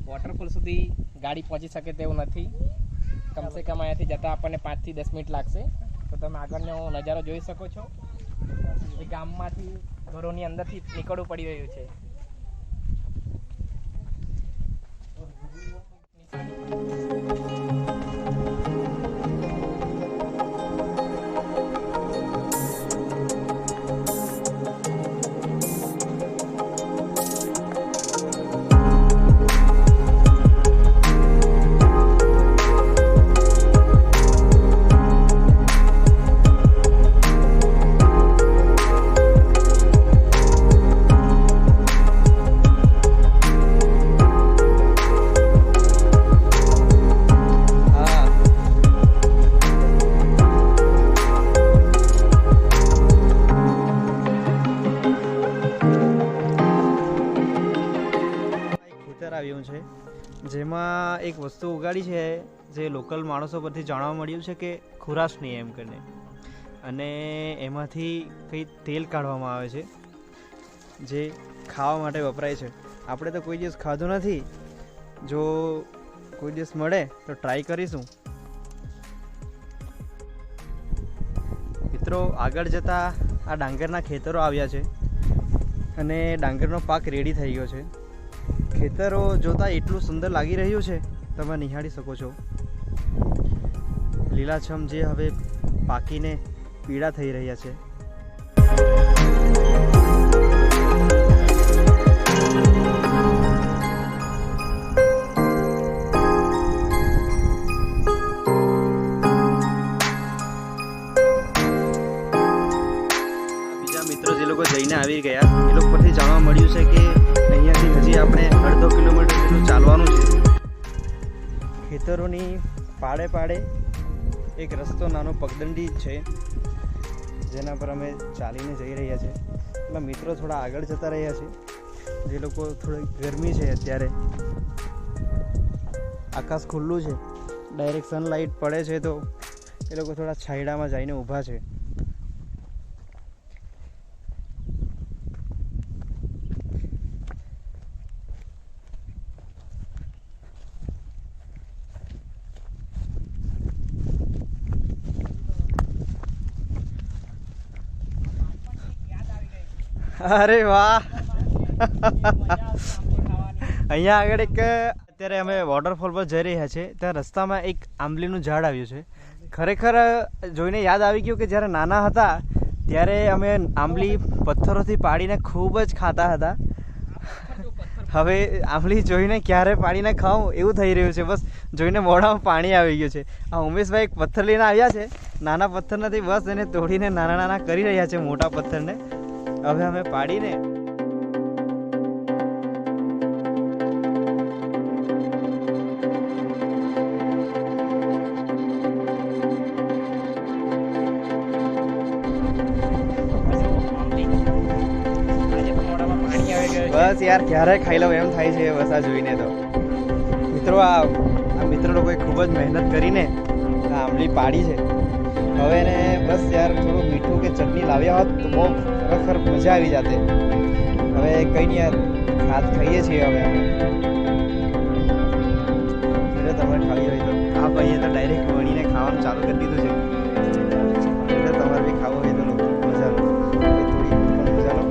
Waterfall सुधी गाड़ी पहुँची सके तेवुं नथी। कम से कम अहींयाथी जता आपणे 5 થી 10 मिनिट लागशे। तो तमे आगळनो नजारो जोई शको छो। ए गाममांथी घरोनी अंदरथी નીકળવું પડી રહ્યું છે। આવ્યું છે જેમાં એક વસ્તુ ઉગાડી છે જે લોકલ માણસો પરથી જાણવા મળ્યું છે કે ખુરાશની એમ કરીને, અને એમાંથી કંઈ તેલ કાઢવામાં આવે છે જે ખાવા માટે વપરાય છે। આપણે તો કોઈ દિવસ ખાધું નથી, જો કોઈ દિવસ મળે તો ટ્રાય કરીશું। મિત્રો આગળ જતાં આ ડાંગરના ખેતરો આવ્યા છે અને ડાંગરનો પાક રેડી થઈ ગયો છે। ખેતરો જોતાં એટલું સુંદર લાગી રહ્યું છે, તમે નિહાળી શકો છો। લીલાછમ જે હવે પાકીને પીળા થઈ રહ્યા છે। ઉપરથી જાણવા મળ્યું છે કે અહીંયાથી હજી આપણે અડધો કિલોમીટર જેટલું ચાલવાનું છે. ખેતરોની પાડે પાડે એક રસ્તો નાનો પગદંડી છે જેના પર અમે ચાલીને જઈ રહ્યા છીએ. એટલે મિત્રો થોડા આગળ જતા રહ્યા છે. જે લોકો થોડી ગરમી છે અત્યારે, આકાશ ખુલ્લું છે, ડાયરેક્ટ સનલાઇટ પડે છે તો એ લોકો થોડા છાંયડામાં જઈને ઊભા છે. અરે વાહ, અહીંયા આગળ એક અત્યારે અમે વોટરફોલ પર જઈ રહ્યા છીએ. ત્યાં રસ્તામાં એક આંબલીનું ઝાડ આવ્યું છે. ખરેખર જોઈને યાદ આવી ગયું કે જ્યારે નાના હતા ત્યારે અમે આંબલી પથ્થરોથી પાડીને ખૂબ જ ખાતા હતા. હવે આંબલી જોઈને ક્યારે પાડીને ખાવું એવું થઈ રહ્યું છે. બસ જોઈને મોઢામાં પાણી આવી ગયું છે. આ ઉમેશભાઈ એક પથ્થર લઈને આવ્યા છે. નાના પથ્થર નથી, બસ એને તોડીને નાના નાના કરી રહ્યા છે મોટા પથ્થરને. હવે અમે પાડીને બસ યાર ક્યારે ખાઈ લઉં એમ થાય છે બસ આ જોઈને. તો મિત્રો આ મિત્રો લોકોએ ખૂબ જ મહેનત કરીને આ આંબલી પાડી છે. હવે એને બસ યાર થોડું મીઠું કે ચટણી લાવ્યા હોત તો બહુ ખરેખર મજા આવી જાતે. હવે કંઈ નહીં યાર, હાથ ખાઈએ છીએ હવે અમે. તમારે ખાવી હોય તો આ ભાઈએ તો ડાયરેક્ટ વણીને ખાવાનું ચાલુ કરી દીધું છે. એટલે તમારે બી ખાવું હોય તો મજા લો, થોડી પણ મજા લો.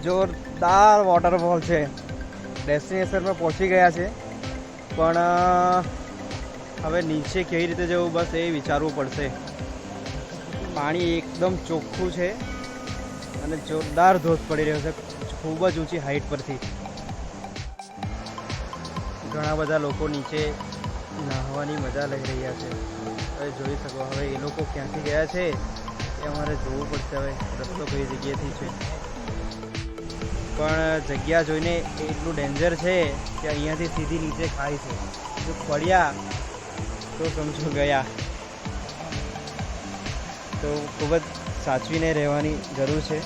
જોરદાર વોટરફોલ છે. ડેસ્ટિનેશન પર પહોંચી ગયા છે, પણ હવે નીચે કેવી રીતે જવું બસ એ વિચારવું પડશે. પાણી એકદમ ચોખ્ખું છે અને જોરદાર ધોધ પડી રહ્યો છે ખૂબ જ ઊંચી હાઈટ પરથી. ઘણા બધા લોકો નીચે નાહવાની મજા લઈ રહ્યા છે. હવે જોઈ શકો, હવે એ લોકો ક્યાંથી ગયા છે એ અમારે જોવું પડશે. હવે રસ્તો કઈ જગ્યાએથી છે, પણ જગ્યા જોઈને એટલું ડેન્જર છે કે અહીંયાથી સીધી નીચે ખાય છે. જો પડ્યા તો સમજો ગયા. તો ખૂબ જ સાચવીને રહેવાની જરૂર છે.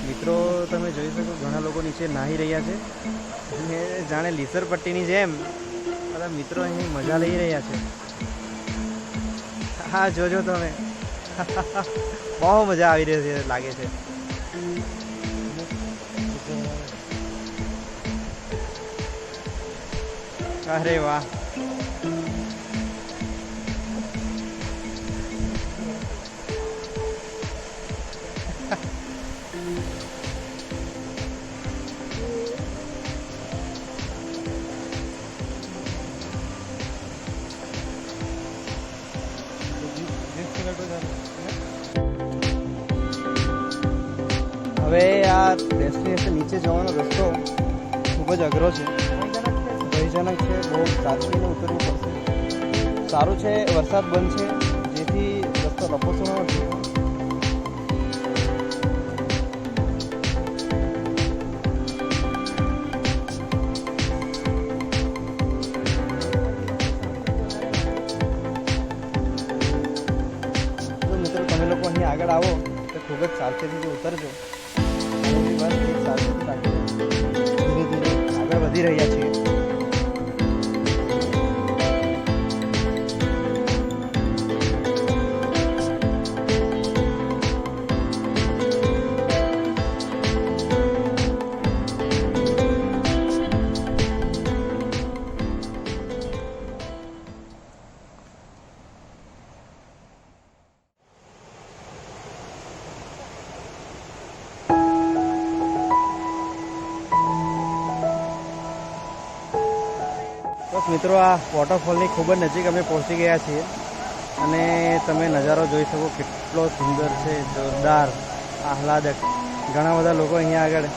મિત્રો તમે જોઈ શકો ઘણા લોકો નીચે નાહી રહ્યા છે અને જાણે લીસરપટ્ટીની જેમ બધા મિત્રો અહીં મજા લઈ રહ્યા છે. હા જોજો તમે, બહુ મજા આવી રહી છે લાગે છે. અરે વાહ, હવે આ ડેસ્ટિનેશન નીચે જવાનો રસ્તો ખૂબ જ અઘરો છે. ભયજનક ભયજનક છે, બહુ સાચવીને ઉતરવું પડશે. સારું છે વરસાદ બંધ છે, જેથી રસ્તો લપસણો નથી. જો મિત્રો તમે લોકો અહીં આગળ આવો તો ખૂબ જ સાવચેતીથી ઉતરજો. સાવચેતી રાખીને ધીરે ધીરે આગળ વધી રહ્યા છીએ. બસ મિત્રો, આ વોટરફોલની ખૂબ જ નજીક અમે પહોંચી ગયા છીએ અને તમે નજારો જોઈ શકો કેટલો સુંદર છે, જોરદાર, આહલાદક. ઘણા બધા લોકો અહીંયા આગળ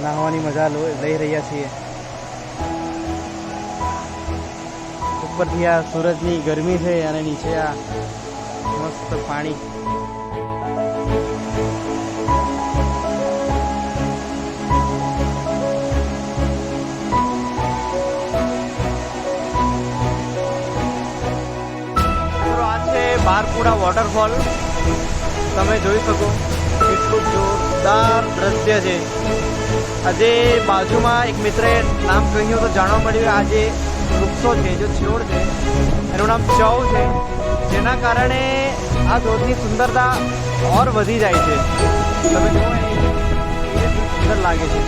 નાહવાની મજા લઈ રહ્યા છીએ. ઉપરથી આ સૂરજની ગરમી છે અને નીચે આ મસ્ત પાણી. બારપુરા વોટરફોલ તમે જોઈ શકો કેટલું જોરદાર દ્રશ્ય છે. આજે બાજુમાં એક મિત્રએ નામ કહ્યું તો જાણવા મળ્યું આ જે વૃક્ષો છે, જે છોડ છે, એનું નામ ચૌ છે, જેના કારણે આ ધોધની સુંદરતા ઓર વધી જાય છે. તમે જુઓ એ સુંદર લાગે છે.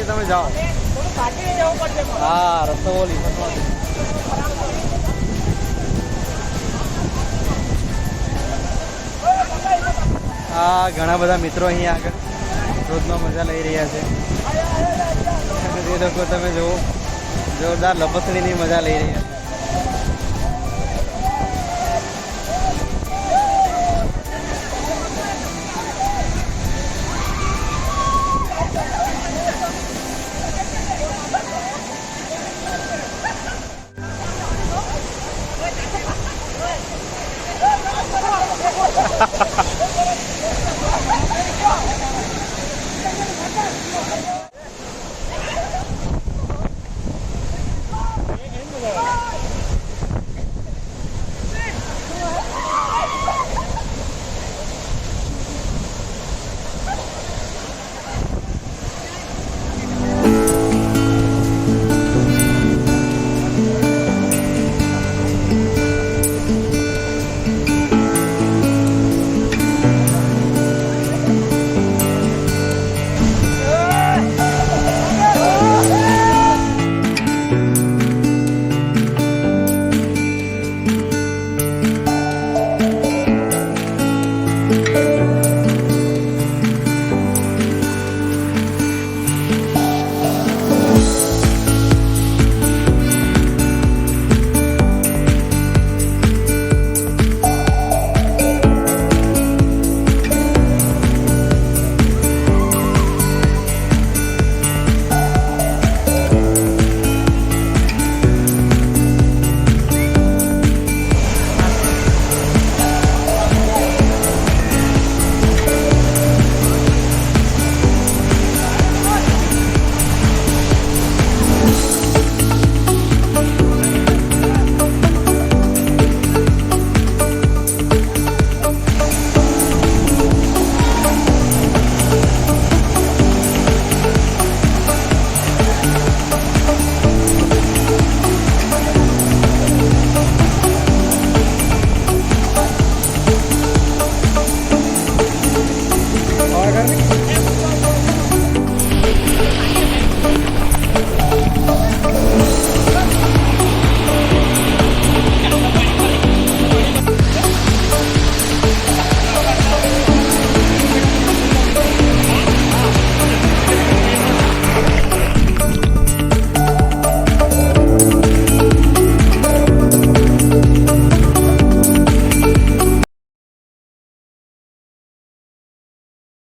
તમે જાઓ. હા, રસ્તો બોલી. હા, ઘણા બધા મિત્રો અહીંયા આગળ રોજમાં મજા લઈ રહ્યા છે. એ લોકો તમે જુઓ જોરદાર લપસણીની મજા લઈ રહ્યા છે.